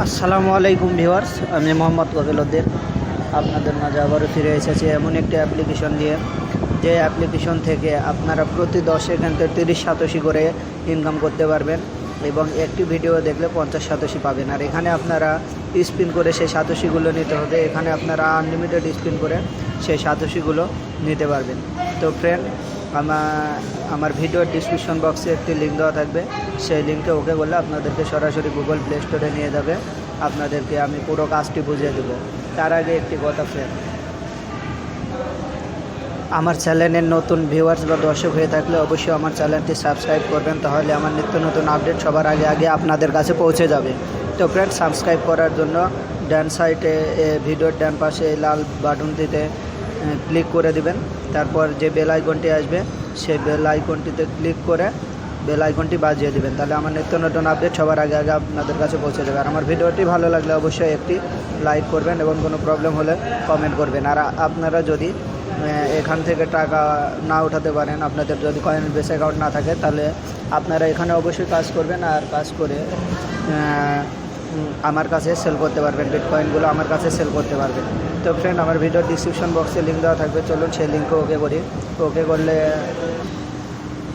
আসসালামু আলাইকুম ভিউয়ার্স, আমি মোহাম্মদ কবিল উদ্দিন আপনাদের মাঝে আবারও ফিরে এসেছি এমন একটি অ্যাপ্লিকেশন নিয়ে, যে অ্যাপ্লিকেশন থেকে আপনারা প্রতি 10 সেকেন্ডে 30 করে ইনকাম করতে পারবেন এবং একটি ভিডিও দেখলে 50 পাবেন। আর এখানে আপনারা স্পিন করে সেই সাতোশিগুলো নিতে হবে। এখানে আপনারা আনলিমিটেড স্পিন করে সেই সাতোশিগুলো নিতে পারবেন। তো ফ্রেন্ড, আমার ভিডিওর ডিসক্রিপশন বক্সে একটি লিঙ্ক দেওয়া থাকবে, সেই লিঙ্কে ওকে বললে আপনাদেরকে সরাসরি গুগল প্লে স্টোরে নিয়ে যাবে। আপনাদেরকে আমি পুরো কাজটি বুঝিয়ে দেবো। তার আগে একটি কথা ফ্রেন্ড, আমার চ্যানেলের নতুন ভিউয়ার্স বা দর্শক হয়ে থাকলে অবশ্যই আমার চ্যানেলটি সাবস্ক্রাইব করবেন, তাহলে আমার নিত্য নতুন আপডেট সবার আগে আপনাদের কাছে পৌঁছে যাবে। তো ফ্রেন্ড, সাবস্ক্রাইব করার জন্য ডান সাইডে ভিডিওর ডান পাশে লাল বাটনটিতে ক্লিক করে দিবেন। তারপর যে বেল আইকনটি আসবে সেই বেল আইকনটিতে ক্লিক করে বেল আইকনটি বাজিয়ে দিবেন, তাহলে আমার নিত্য নতুন আপডেট সবার আগে আপনাদের কাছে পৌঁছে যাবে। আর আমার ভিডিওটি ভালো লাগলে অবশ্যই একটি লাইক করবেন এবং কোনো প্রবলেম হলে কমেন্ট করবেন। আর আপনারা যদি এখান থেকে টাকা না উঠাতে পারেন, আপনাদের যদি কয়েন বেস অ্যাকাউন্ট না থাকে, তাহলে আপনারা এখানে অবশ্যই কাজ করবেন আর কাজ করে আমার কাছে সেল করতে পারবেন। বিটকয়েনগুলো আমার কাছে সেল করতে পারবেন। তো ফ্রেন্ড, আমার ভিডিওর ডিসক্রিপশন বক্সে লিঙ্ক দেওয়া থাকবে, চলুন সেই লিঙ্কে ওকে করি। ওকে করলে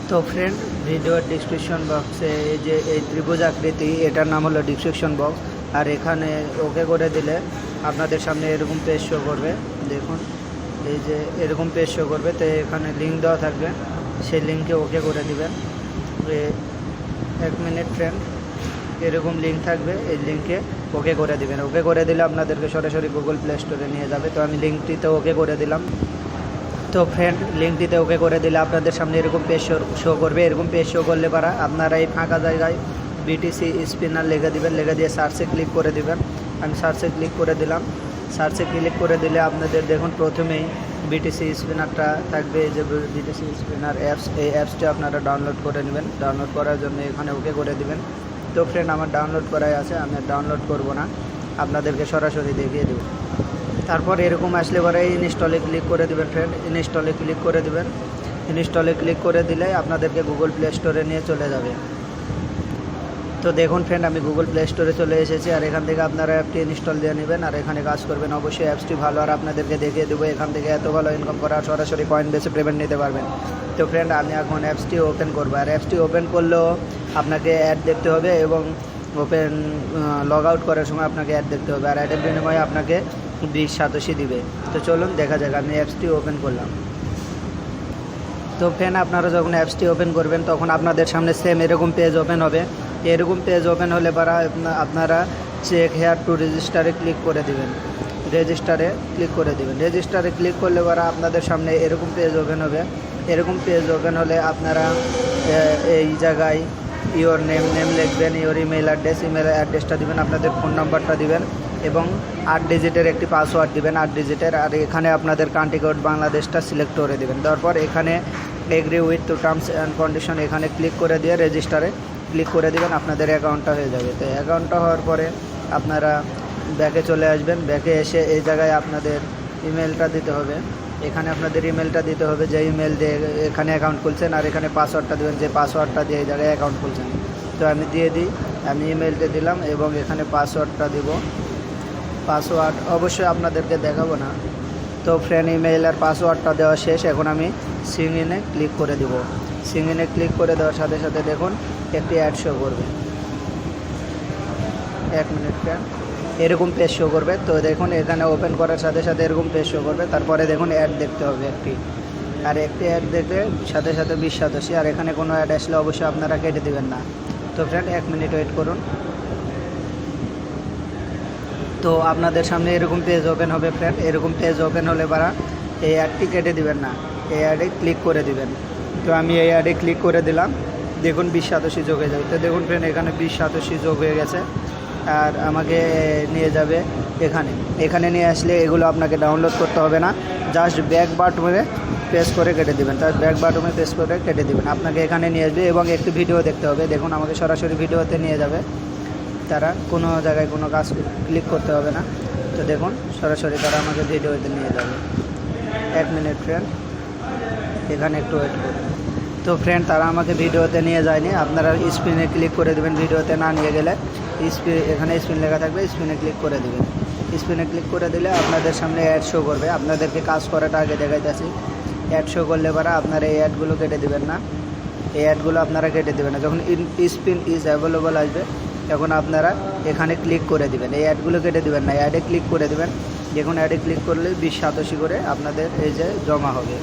তো ফ্রেন্ড, ভিডিওর ডিসক্রিপশন বক্সে এই ত্রিভুজ আকৃতি, এটার নাম হলো ডিসক্রিপশন বক্স। আর এখানে ওকে করে দিলে আপনাদের সামনে এরকম পেজ শো করবে। দেখুন, এই যে এরকম পেজ শো করবে। তো এখানে লিঙ্ক দেওয়া থাকবে, সেই লিঙ্কে ওকে করে দিবেন। 1 মিনিট ফ্রেন্ড, এরকম লিঙ্ক থাকবে, এই লিঙ্কে ওকে করে দিবেন। ওকে করে দিলে আপনাদেরকে সরাসরি গুগল প্লে স্টোরে নিয়ে যাবে। তো আমি লিঙ্কটিতে ওকে করে দিলাম। তো ফ্রেন্ড, লিঙ্কটিতে ওকে করে দিলে আপনাদের সামনে এরকম পেজ শো করবে। এরকম পেজ শো করলে পারা আপনারা এই ফাঁকা জায়গায় বিটিসি স্পিনার লিখে দিবেন, লিখে দিয়ে সার্চে ক্লিক করে দিবেন। আমি সার্চে ক্লিক করে দিলাম। সার্চে ক্লিক করে দিলে আপনাদের দেখুন প্রথমেই বিটিসি স্পিনারটা থাকবে, যে বিটিসি স্পিনার অ্যাপস, এই অ্যাপসটা আপনারা ডাউনলোড করে নেবেন। ডাউনলোড করার জন্য এখানে ওকে করে দিবেন। তো ফ্রেন্ড, আমার ডাউনলোড করাই আছে, আমি ডাউনলোড করব না, আপনাদেরকে সরাসরি দেখিয়ে দেবো। তারপর এরকম আসলে পরে ইনস্টলে ক্লিক করে দেবেন ফ্রেন্ড। ইনস্টলে ক্লিক করে দেবেন। ইনস্টলে ক্লিক করে দিলে আপনাদেরকে গুগল প্লে স্টোরে নিয়ে চলে যাবে। তো দেখুন ফ্রেন্ড, আমি গুগল প্লে স্টোরে চলে এসেছি। আর এখান থেকে আপনারা অ্যাপটি ইনস্টল দিয়ে নেবেন আর এখানে কাজ করবেন। অবশ্যই অ্যাপসটি ভালো, আর আপনাদেরকে দেখিয়ে দেবো এখান থেকে এত ভালো ইনকাম করা, সরাসরি কয়েন বেসে পেমেন্ট নিতে পারবেন। তো ফ্রেন্ড, আমি এখন অ্যাপসটি ওপেন করবো। আর অ্যাপসটি ওপেন করলেও আপনাকে অ্যাড দেখতে হবে এবং লগ আউট করার সময় আপনাকে অ্যাড দেখতে হবে। আর অ্যাডের বিনিময়ে আপনাকে 20 সাতোশি দিবে। তো চলুন দেখা যাক। আমি অ্যাপসটি ওপেন করলাম। তো ফ্রেন্ড, আপনারা যখন অ্যাপসটি ওপেন করবেন তখন আপনাদের সামনে সেম এরকম পেজ ওপেন হবে। এরকম পেজ ওপেন হলে পরা আপনারা চেক হেয়ার টু রেজিস্টারে ক্লিক করে দেবেন। রেজিস্টারে ক্লিক করে দেবেন। রেজিস্টারে ক্লিক করলে পরা আপনাদের সামনে এরকম পেজ ওপেন হবে। এরকম পেজ ওপেন হলে আপনারা এই জায়গায় ইওর নেম লিখবেন, ইওর ইমেল অ্যাড্রেসটা দিবেন, আপনাদের ফোন নাম্বারটা দিবেন এবং 8 ডিজিটের একটি পাসওয়ার্ড দিবেন, 8 ডিজিটের। আর এখানে আপনাদের কান্ট্রি কোড বাংলাদেশটা সিলেক্ট করে দেবেন। তারপর এখানে agree with to terms and condition, এখানে ক্লিক করে দিয়ে রেজিস্টারে ক্লিক করে দেবেন, আপনাদের অ্যাকাউন্টটা হয়ে যাবে। তো অ্যাকাউন্টটা হওয়ার পরে আপনারা ব্যাকে চলে আসবেন। ব্যাকে এসে এই জায়গায় আপনাদের ইমেলটা দিতে হবে। এখানে আপনাদের ইমেলটা দিতে হবে, যে ইমেল দিয়ে এখানে অ্যাকাউন্ট খুলছেন, আর এখানে পাসওয়ার্ডটা দেবেন, যে পাসওয়ার্ডটা দিয়ে এই জায়গায় অ্যাকাউন্ট খুলছেন। তো আমি দিয়ে দিই, আমি ইমেলটা দিলাম এবং এখানে পাসওয়ার্ডটা দিব। পাসওয়ার্ড অবশ্যই আপনাদেরকে দেখাবো না। তো ফ্রেন্ড, ইমেল আর পাসওয়ার্ডটা দেওয়া শেষ। এখন আমি সিং ইনে ক্লিক করে দিব। সিং ইনে ক্লিক করে দেওয়ার সাথে সাথে দেখুন একটি অ্যাড শো করবে। 1 মিনিট ফ্রেন্ড, এরকম পেজ শো করবে। তো দেখুন এখানে ওপেন করার সাথে সাথে এরকম পেজ শো করবে। তারপরে দেখুন অ্যাড দেখতে হবে একটি, আর একটি অ্যাড দেখলে সাথে সাথে 20 সাতোশি। আর এখানে কোনো অ্যাড আসলে অবশ্যই আপনারা কেটে দেবেন না। তো ফ্রেন্ড, 1 মিনিট ওয়েট করুন। তো আপনাদের সামনে এরকম পেজ ওপেন হবে ফ্রেন্ড। এরকম পেজ ওপেন হলে পারা এই অ্যাডটি কেটে দিবেন না, এই অ্যাডে ক্লিক করে দিবেন। তো আমি এই অ্যাডে ক্লিক করে দিলাম। দেখুন 20 সাতোশি যোগ হয়ে যাবে। তো দেখুন ফ্রেন্ড, এখানে 20 সাতোশি যোগ হয়ে গেছে। আর আমাকে নিয়ে যাবে এখানে নিয়ে আসলে এগুলো আপনাকে ডাউনলোড করতে হবে না, জাস্ট ব্যাক বাটনে প্রেস করে কেটে দেবেন। তার ব্যাক বাটনে প্রেস করে কেটে দেবেন, আপনাকে এখানে নিয়ে আসবে এবং একটি ভিডিও দেখতে হবে। দেখুন আমাকে সরাসরি ভিডিওতে নিয়ে যাবে, তারা কোনো জায়গায় কোনো কাজ ক্লিক করতে হবে না। তো দেখুন সরাসরি তারা আমাকে ভিডিওতে নিয়ে যাবে। 1 মিনিট ফ্রেন্ড, এখানে একটু ওয়েট করুন। তো ফ্রেন্ড, তারা আমাকে ভিডিওতে নিয়ে যায়নি, আপনারা স্ক্রিনে ক্লিক করে দেবেন। ভিডিওতে না নিয়ে গেলে এখানে স্পিন লেখা থাকবে, স্পিনে ক্লিক করে দেবেন। স্পিনে ক্লিক করে দিলে আপনাদের সামনে অ্যাড শো করবে। আপনাদেরকে কাজ করাটা আগে দেখাইতেছি। অ্যাড শো করলে পরে আপনারা এই অ্যাডগুলো কেটে দেবেন না, এই অ্যাডগুলো আপনারা কেটে দেবেন না। যখন স্পিন ইজ অ্যাভেলেবল আসবে তখন আপনারা এখানে ক্লিক করে দিবেন, এই অ্যাডগুলো কেটে দেবেন না, অ্যাডে ক্লিক করে দেবেন। দেখুন অ্যাডে ক্লিক করলে 2087 করে আপনাদের এই যে জমা হবে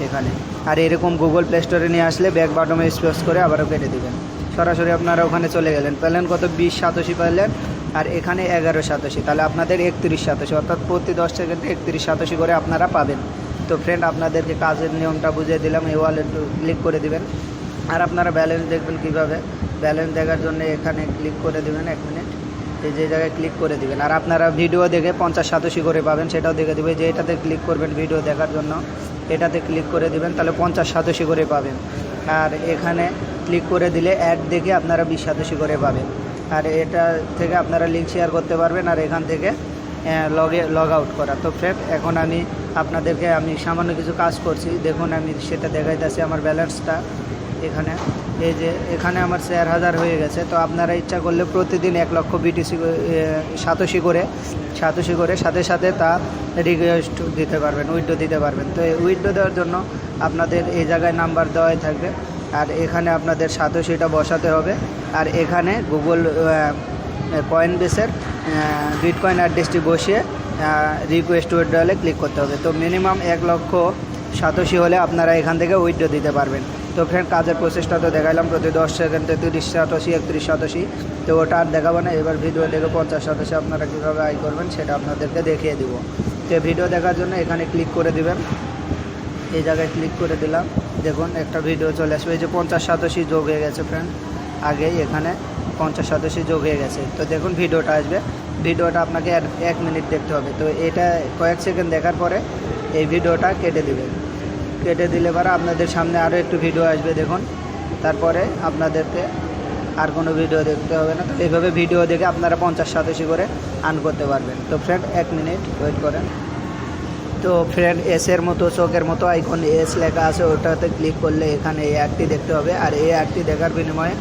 এখানে। আর এরকম গুগল প্লে স্টোরে নিয়ে আসলে ব্যাক বাটনে স্পেস করে আবারও কেটে দেবেন। সরাসরি আপনারা ওখানে চলে গেলেন, পেলেন কত 2087 পেলেন, আর এখানে 1187, তাহলে আপনাদের 3187, অর্থাৎ প্রতি 10 সেকেন্ডে 3187 করে আপনারা পাবেন। তো ফ্রেন্ড, আপনাদেরকে কাজের নিয়মটা বুঝিয়ে দিলাম। এই ওয়ালেট ক্লিক করে দিবেন। আর আপনারা ব্যালেন্স দেখবেন কীভাবে, ব্যালেন্স দেখার জন্য এখানে ক্লিক করে দেবেন। 1 মিনিট, এই যে জায়গায় ক্লিক করে দিবেন। আর আপনারা ভিডিও দেখে 5087 করে পাবেন, সেটাও দেখে দেবে। যে এটাতে ক্লিক করবেন ভিডিও দেখার জন্য, এটাতে ক্লিক করে দিবেন, তাহলে 5087 করে পাবেন। আর এখানে ক্লিক করে দিলে অ্যাড দেখে আপনারা 2087 করে পাবেন। আর এটা থেকে আপনারা লিঙ্ক শেয়ার করতে পারবেন, আর এখান থেকে লগ আউট করা। তো ফ্রেন্ড, এখন আমি আপনাদেরকে সামান্য কিছু কাজ করছি, দেখুন আমি সেটা দেখাইতেছি। আমার ব্যালেন্সটা এখানে, এই যে এখানে আমার 4000 হয়ে গেছে। তো আপনারা ইচ্ছা করলে প্রতিদিন 1 লক্ষ BTC 87 করে সাথে সাথে তা রিকোয়েস্ট দিতে পারবেন, উইথড্র দিতে পারবেন। তো এই উইথড্র দেওয়ার জন্য আপনাদের এই জায়গায় নাম্বার দেওয়াই থাকবে, আর এখানে আপনাদের 87টা বসাতে হবে। আর এখানে গুগল কয়েনবেসের বিটকয়েন অ্যাড্রেসটি বসিয়ে রিকোয়েস্ট উইথড্রলে ক্লিক করতে হবে। তো মিনিমাম 1,87,000 হলে আপনারা এখান থেকে উইথড্র দিতে পারবেন। তো ফ্রেন্ড, কাজের প্রসেসটা তো দেখাইলাম, প্রতি 10 সেকেন্ডে 3087, 3187। তো ওটা আর দেখাবো না, এবার ভিডিও দেখে 5087 আপনারা কীভাবে আয় করবেন সেটা আপনাদেরকে দেখিয়ে দিব। তো ভিডিও দেখার জন্য এখানে ক্লিক করে দিবেন, এই জায়গায় ক্লিক করে দিলাম। দেখুন একটা ভিডিও চলে আসবে, এই যে 5087 যোগ হয়ে গেছে ফ্রেন্ড, আগেই এখানে 5087 যোগ হয়ে গেছে। তো দেখুন ভিডিওটা আসবে, ভিডিওটা আপনাকে 1 মিনিট দেখতে হবে। তো এটা কয়েক সেকেন্ড দেখার পরে এই ভিডিওটা কেটে দিবেন। কেটে দিলে পরে আপনাদের সামনে আরও একটু ভিডিও আসবে দেখুন, তারপরে আপনাদেরকে আর কোনো ভিডিও দেখতে হবে না। তো এইভাবে ভিডিও দেখে আপনারা 5087 করে আর্ন করতে পারবেন। তো ফ্রেন্ড, 1 মিনিট ওয়েট করেন। তো ফ্রেন্ড, এসের মতো চোখের মতো আইকন এস লেখা আছে, ওটাতে ক্লিক করলে এখানে এই অ্যাডটি দেখতে হবে। আর এই অ্যাডটি দেখার বিনিময়ে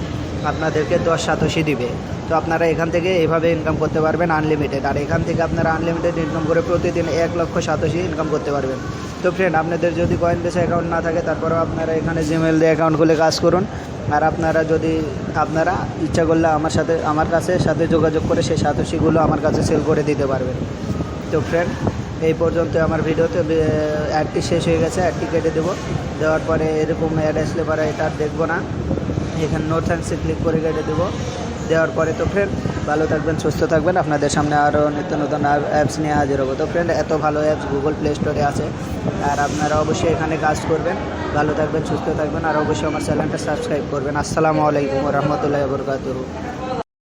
আপনাদেরকে 1087 দিবে। তো আপনারা এখান থেকে এভাবে ইনকাম করতে পারবেন আনলিমিটেড। আর এখান থেকে আপনারা আনলিমিটেড ইনকাম করে প্রতিদিন 1,87,000 ইনকাম করতে পারবেন। তো ফ্রেন্ড, আপনাদের যদি কয়েনবেস অ্যাকাউন্ট না থাকে তারপরেও আপনারা এখানে জিমেল দিয়ে অ্যাকাউন্ট খুলে কাজ করুন। আর আপনারা ইচ্ছা করলে আমার সাথে যোগাযোগ করে সেই 87গুলো আমার কাছে সেল করে দিতে পারবেন। তো ফ্রেন্ড, এই পর্যন্ত আমার ভিডিওতে অ্যাডটি শেষ হয়ে গেছে, অ্যাডটি কেটে দেবো। দেওয়ার পরে এরকম অ্যাড আসলে পরে এটা আর দেখবো না, এখানে নো থ্যাঙ্কসে ক্লিক করে কেটে দেবো। দেওয়ার পরে তো ফ্রেন্ড, ভালো থাকবেন, সুস্থ থাকবেন। আপনাদের সামনে আরও নিত্য নতুন অ্যাপস নিয়ে হাজির হবো। তো ফ্রেন্ড, এত ভালো অ্যাপস গুগল প্লে স্টোরে আছে, আর আপনারা অবশ্যই এখানে কাজ করবেন। ভালো থাকবেন, সুস্থ থাকবেন, আর অবশ্যই আমার চ্যানেলটা সাবস্ক্রাইব করবেন। আসসালামু আলাইকুম ওয়া রাহমাতুল্লাহি ওয়া বারাকাতুহু।